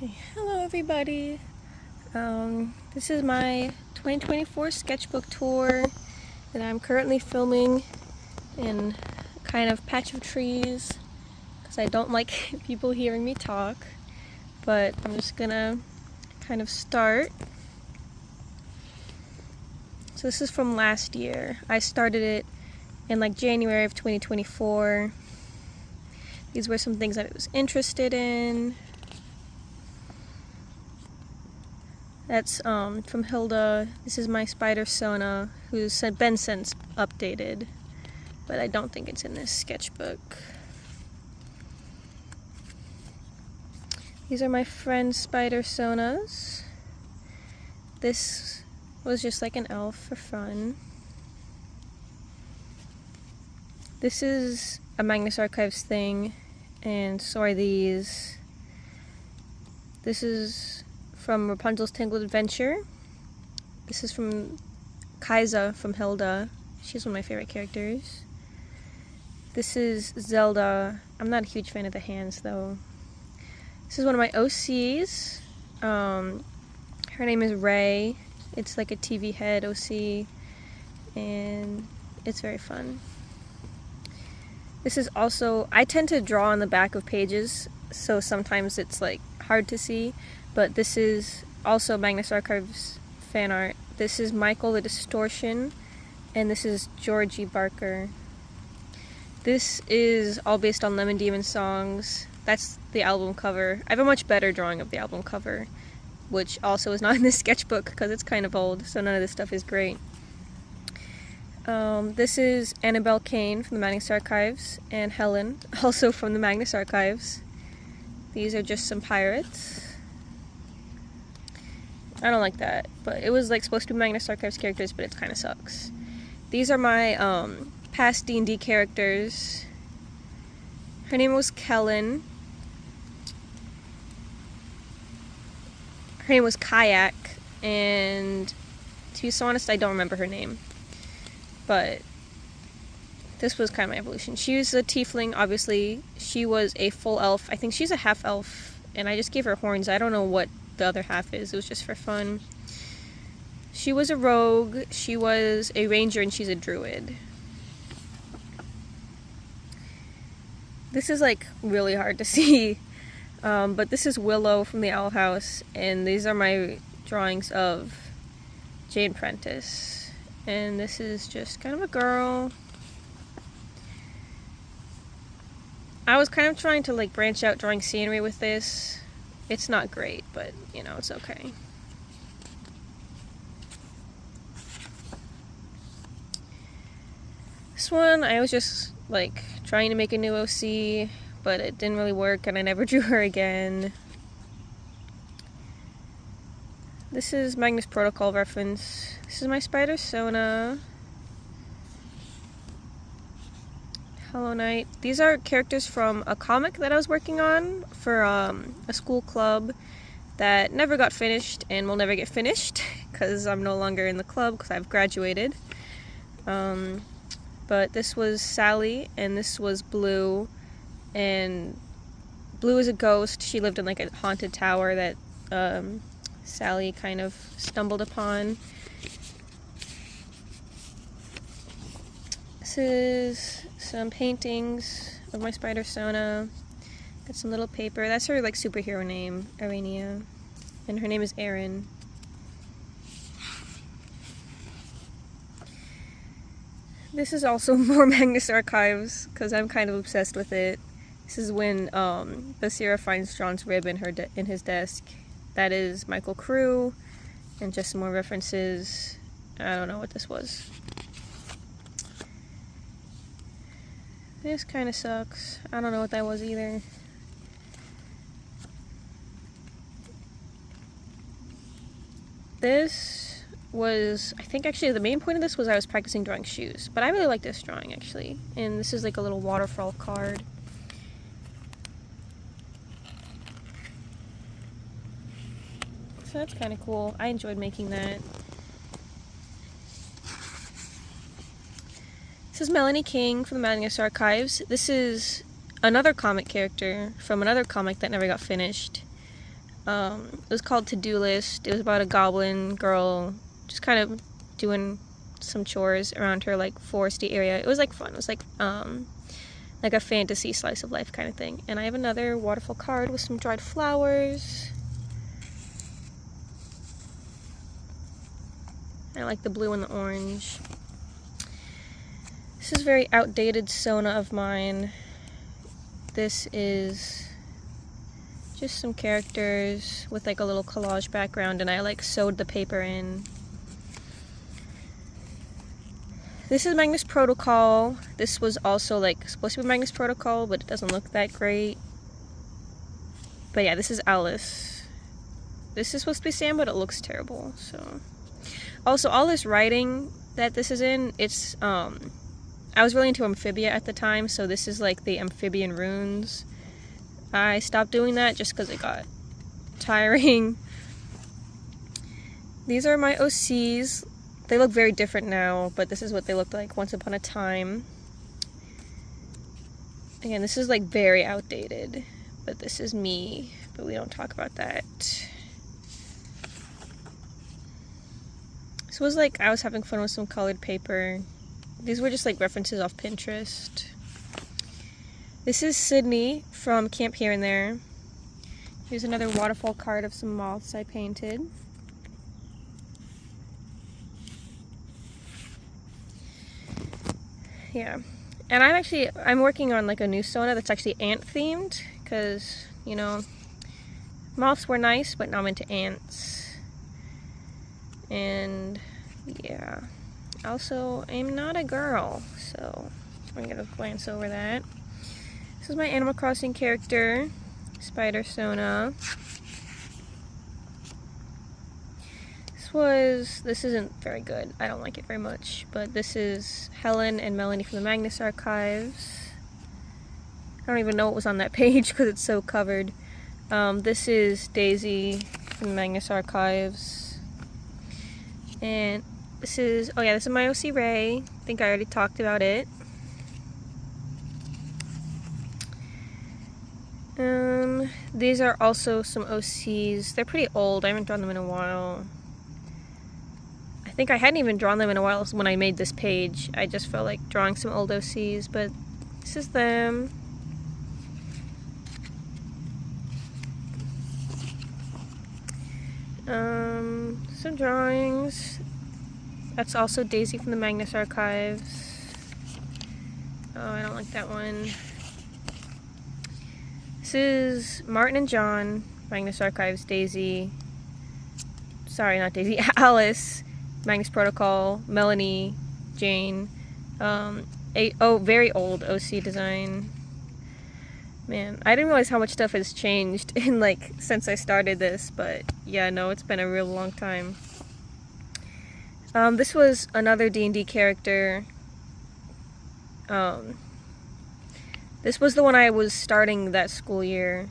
Okay, hello everybody. This is my 2024 sketchbook tour that I'm currently filming in a kind of patch of trees because I don't like people hearing me talk, but I'm just gonna kind of start. So this is from last year. I started it in like January of 2024. These were some things that I was interested in. That's from Hilda. This is my spider Sona, who's been since updated, but I don't think it's in this sketchbook. These are my friend spider Sonas. This was just like an elf for fun. This is a Magnus Archives thing, and so are these. This is from Rapunzel's Tangled Adventure. This is from Kaisa from Hilda. She's one of my favorite characters. This is Zelda. I'm not a huge fan of the hands though. This is one of my OCs. Her name is Ray. It's like a TV head OC, and it's very fun. This is also, I tend to draw on the back of pages, so sometimes it's like hard to see, but this is also Magnus Archives fan art. This is Michael the Distortion, and this is Georgie Barker. This is all based on Lemon Demon songs. That's the album cover. I have a much better drawing of the album cover, which also is not in this sketchbook because it's kind of old, so none of this stuff is great. This is Annabelle Kane from the Magnus Archives, and Helen, also from the Magnus Archives. These are just some pirates. I don't like that, but it was like supposed to be Magnus Archives characters, but it kind of sucks. These are my past D&D characters. Her name was Kellen. Her name was Kayak, and to be so honest, I don't remember her name. But this was kind of my evolution. She was a tiefling, obviously. She was a full elf. I think she's a half elf, and I just gave her horns. I don't know what the other half is. It was just for fun. She was a rogue, she was a ranger, and she's a druid. This is like really hard to see, but this is Willow from the Owl House, and these are my drawings of Jane Prentice. And this is just kind of a girl. I was kind of trying to like branch out drawing scenery with this. It's not great, but you know, it's okay. This one, I was just like trying to make a new OC, but it didn't really work and I never drew her again. This is Magnus Protocol reference. This is my spider Sona. Hollow Knight. These are characters from a comic that I was working on for a school club that never got finished and will never get finished because I'm no longer in the club because I've graduated. But this was Sally and this was Blue, and Blue is a ghost. She lived in like a haunted tower that Sally kind of stumbled upon. This is some paintings of my spider Sona. Got some little paper. That's her like superhero name, Arania, and her name is Erin. This is also more Magnus Archives because I'm kind of obsessed with it. This is when Basira finds John's rib in his desk. That is Michael Crew, and just some more references. I don't know what this was. This kind of sucks. I don't know what that was either. This was, I think actually the main point of this was I was practicing drawing shoes, but I really like this drawing actually. And this is like a little waterfall card. So that's kind of cool. I enjoyed making that. This is Melanie King from the Magnus Archives. This is another comic character from another comic that never got finished. It was called To-Do List. It was about a goblin girl just kind of doing some chores around her like foresty area. It was like fun. It was like a fantasy slice of life kind of thing. And I have another waterfall card with some dried flowers. I like the blue and the orange. This is a very outdated Sona of mine. This is just some characters with like a little collage background, and I like sewed the paper in. This is Magnus Protocol. This was also like supposed to be Magnus Protocol, but it doesn't look that great. But yeah, this is Alice. This is supposed to be Sam, but it looks terrible. So also all this writing that this is in, it's I was really into Amphibia at the time, so this is like the amphibian runes. I stopped doing that just because it got tiring. These are my OCs. They look very different now, but this is what they looked like once upon a time. Again, this is like very outdated, but this is me, but we don't talk about that. This was like, I was having fun with some colored paper. These were just like references off Pinterest. This is Sydney from Camp Here and There. Here's another waterfall card of some moths I painted. Yeah, and I'm working on like a new Sona that's actually ant themed, because, you know, moths were nice, but now I'm into ants. And yeah, also I'm not a girl, so I'm gonna glance over that. This is my Animal Crossing character, Spider Sona. This isn't very good. I don't like it very much, but this is Helen and Melanie from the Magnus Archives. I don't even know what was on that page because it's so covered. This is Daisy from the Magnus Archives. And this is, oh yeah, this is my OC Ray. I think I already talked about it. These are also some OCs. They're pretty old. I haven't drawn them in a while. I think I hadn't even drawn them in a while when I made this page. I just felt like drawing some old OCs, but this is them. Some drawings. That's also Daisy from the Magnus Archives. Oh, I don't like that one. This is Martin and John, Magnus Archives, Daisy. Sorry, not Daisy, Alice, Magnus Protocol, Melanie, Jane. Very old OC design. Man, I didn't realize how much stuff has changed in like since I started this, but yeah, no, it's been a real long time. This was another D&D character. This was the one I was starting that school year.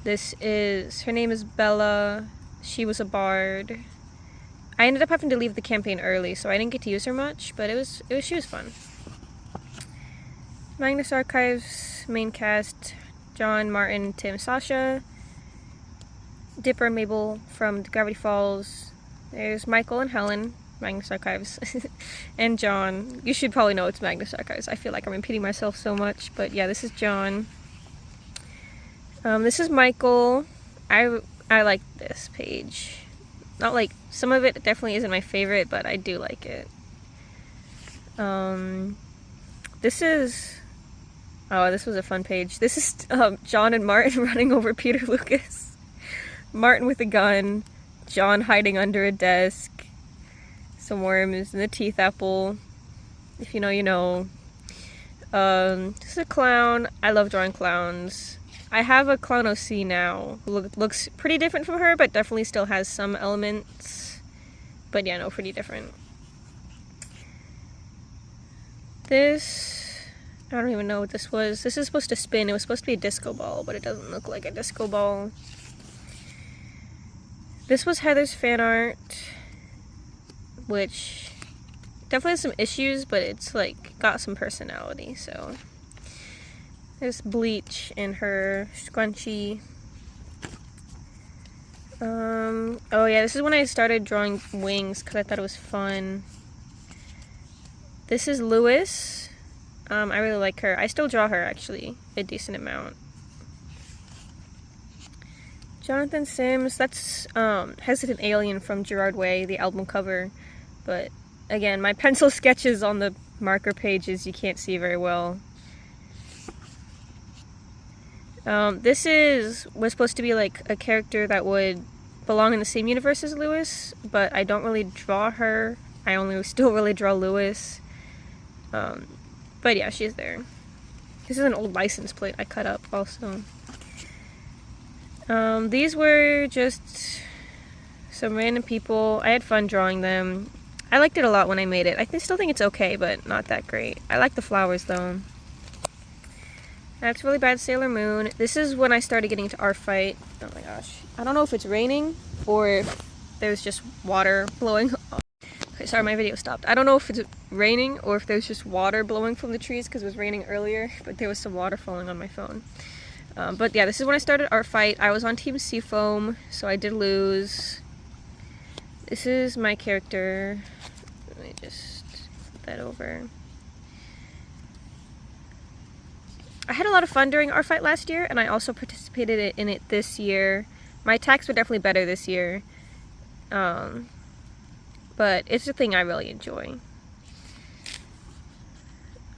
Her name is Bella. She was a bard. I ended up having to leave the campaign early, so I didn't get to use her much, but she was fun. Magnus Archives main cast: John, Martin, Tim, Sasha, Dipper and Mabel from Gravity Falls. There's Michael and Helen, Magnus Archives, and John. You should probably know it's Magnus Archives. I feel like I'm repeating myself so much, but yeah, this is John. This is Michael. I like this page. Not like, some of it definitely isn't my favorite, but I do like it. This was a fun page. This is John and Martin running over Peter Lucas. Martin with a gun, John hiding under a desk, some worms and the teeth apple. If you know, you know. This is a clown. I love drawing clowns. I have a clown OC now who looks pretty different from her, but definitely still has some elements. But yeah, no, pretty different. This, I don't even know what this was. This is supposed to spin. It was supposed to be a disco ball, but it doesn't look like a disco ball. This was Heather's fan art, which definitely has some issues, but it's like got some personality, so. There's Bleach in her scrunchie. Oh yeah, this is when I started drawing wings because I thought it was fun. This is Lewis. I really like her. I still draw her actually, a decent amount. Jonathan Sims, that's Hesitant Alien from Gerard Way, the album cover. But again, my pencil sketches on the marker pages you can't see very well. This was supposed to be like a character that would belong in the same universe as Lewis, but I don't really draw her. I only still really draw Lewis. But yeah, she's there. This is an old license plate I cut up also. These were just some random people. I had fun drawing them. I liked it a lot when I made it. I still think it's okay, but not that great. I like the flowers though. That's Really Bad Sailor Moon. This is when I started getting into art fight. Oh my gosh. I don't know if it's raining or if there's just water blowing. Okay, sorry, my video stopped. I don't know if it's raining or if there's just water blowing from the trees because it was raining earlier, but there was some water falling on my phone. But yeah, this is when I started art fight. I was on Team Seafoam, so I did lose. This is my character. Let me just flip that over. I had a lot of fun during art fight last year, and I also participated in it this year. My attacks were definitely better this year. But it's a thing I really enjoy.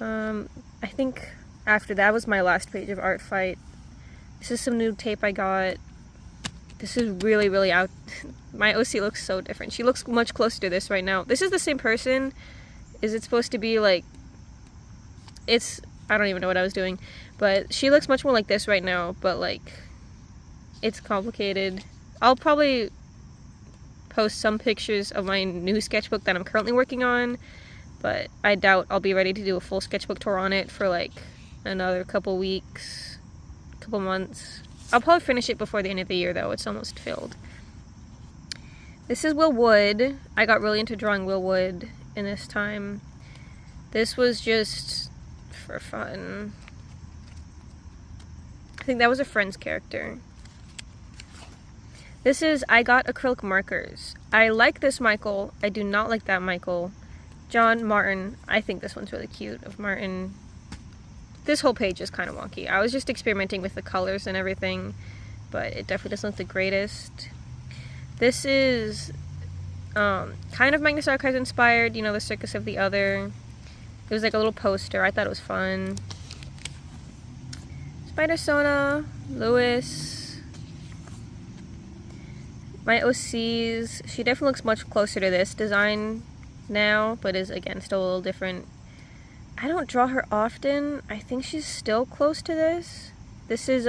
I think after that was my last page of art fight. This is some new tape I got. This is really, really out. My OC looks so different. She looks much closer to this right now. This is the same person. Is it supposed to be like... I don't even know what I was doing. But she looks much more like this right now. But like... It's complicated. I'll probably post some pictures of my new sketchbook that I'm currently working on. But I doubt I'll be ready to do a full sketchbook tour on it for like another couple weeks. Couple months. I'll probably finish it before the end of the year though. It's almost filled. This is Will Wood. I got really into drawing Will Wood in this time. This was just for fun. I think that was a Friends character. This is I Got Acrylic Markers. I like this Michael. I do not like that Michael. John Martin. I think this one's really cute of Martin. This whole page is kind of wonky. I was just experimenting with the colors and everything, but it definitely doesn't look the greatest. This is kind of Magnus Archives inspired, you know, the Circus of the Other. It was like a little poster. I thought it was fun. Spider Sona, Lewis. My OCs, she definitely looks much closer to this design now, but is again still a little different. I don't draw her often. I think she's still close to this. This is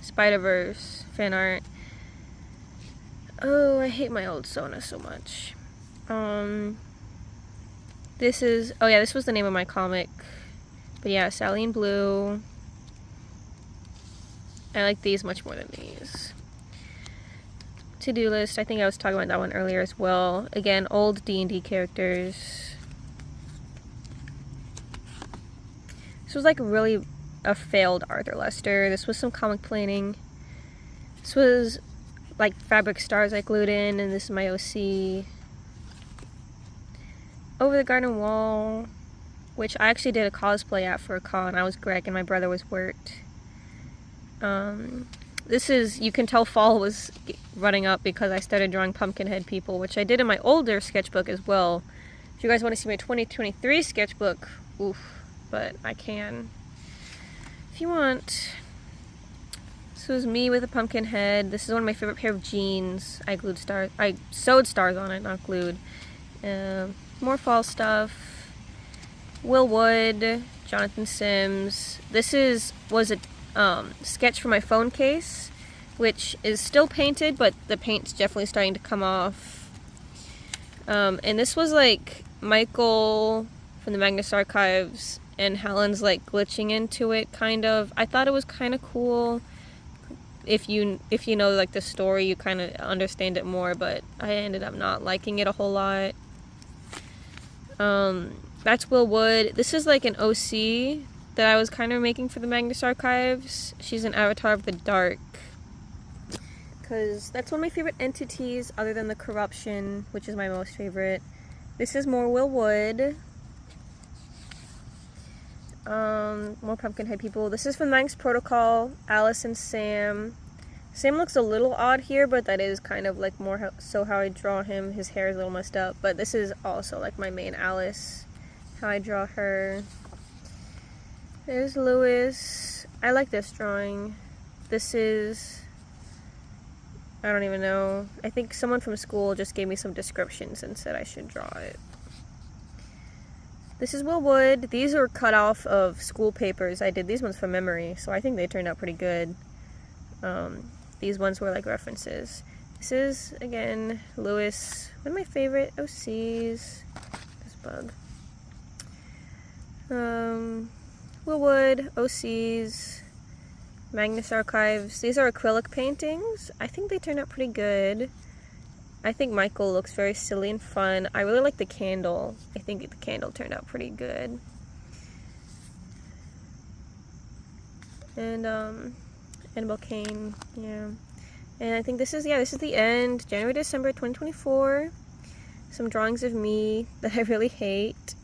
Spider-Verse fan art. Oh, I hate my old Sona so much. This is, oh yeah, this was the name of my comic. But yeah, Sally in Blue. I like these much more than these. To-do list, I think I was talking about that one earlier as well. Again, old D&D characters. This was like really a failed Arthur Lester. This was some comic planning. This was like fabric stars I glued in, and this is my OC. Over the Garden Wall, which I actually did a cosplay at for a con. I was Greg and my brother was Wirt. This is, you can tell fall was running up because I started drawing Pumpkinhead people, which I did in my older sketchbook as well. If you guys want to see my 2023 sketchbook, oof, but I can if you want. This was me with a pumpkin head. This is one of my favorite pair of jeans. I sewed stars on it, not glued. More fall stuff. Will Wood, Jonathan Sims. This was a sketch for my phone case, which is still painted, but the paint's definitely starting to come off. And this was like Michael from the Magnus Archives, and Helen's like glitching into it, kind of. I thought it was kind of cool. If you know like the story, you kind of understand it more, but I ended up not liking it a whole lot. That's Will Wood. This is like an OC that I was kind of making for the Magnus Archives. She's an avatar of the dark. because that's one of my favorite entities other than the corruption, which is my most favorite. This is more Will Wood. More Pumpkinhead people. This is from Manx Protocol, Alice and Sam. Sam looks a little odd here, but that is kind of like more so how I draw him. His hair is a little messed up, but this is also like my main Alice, how I draw her. There's Lewis. I like this drawing. This is, I don't even know. I think someone from school just gave me some descriptions and said I should draw it. This is Will Wood. These are cut off of school papers. I did these ones from memory, so I think they turned out pretty good. These ones were like references. This is, again, Lewis. One of my favorite OCs. This bug. Will Wood, OCs, Magnus Archives. These are acrylic paintings. I think they turned out pretty good. I think Michael looks very silly and fun. I really like the candle. I think the candle turned out pretty good. And Annabelle Kane, yeah. And I think this is the end. January, December 2024. Some drawings of me that I really hate.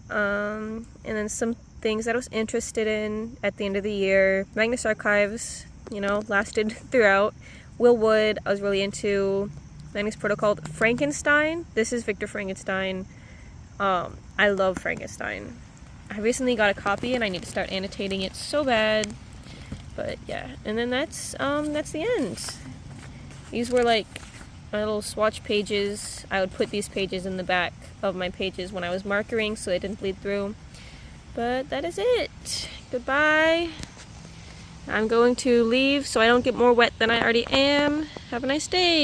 And then some things that I was interested in at the end of the year. Magnus Archives, you know, lasted throughout. Will Wood, I was really into. Magnus Protocol. Frankenstein. This is Victor Frankenstein. I love Frankenstein. I recently got a copy and I need to start annotating it so bad. But yeah, and then that's the end. These were like my little swatch pages. I would put these pages in the back of my pages when I was markering so they didn't bleed through. But that is it. Goodbye. I'm going to leave so I don't get more wet than I already am. Have a nice day.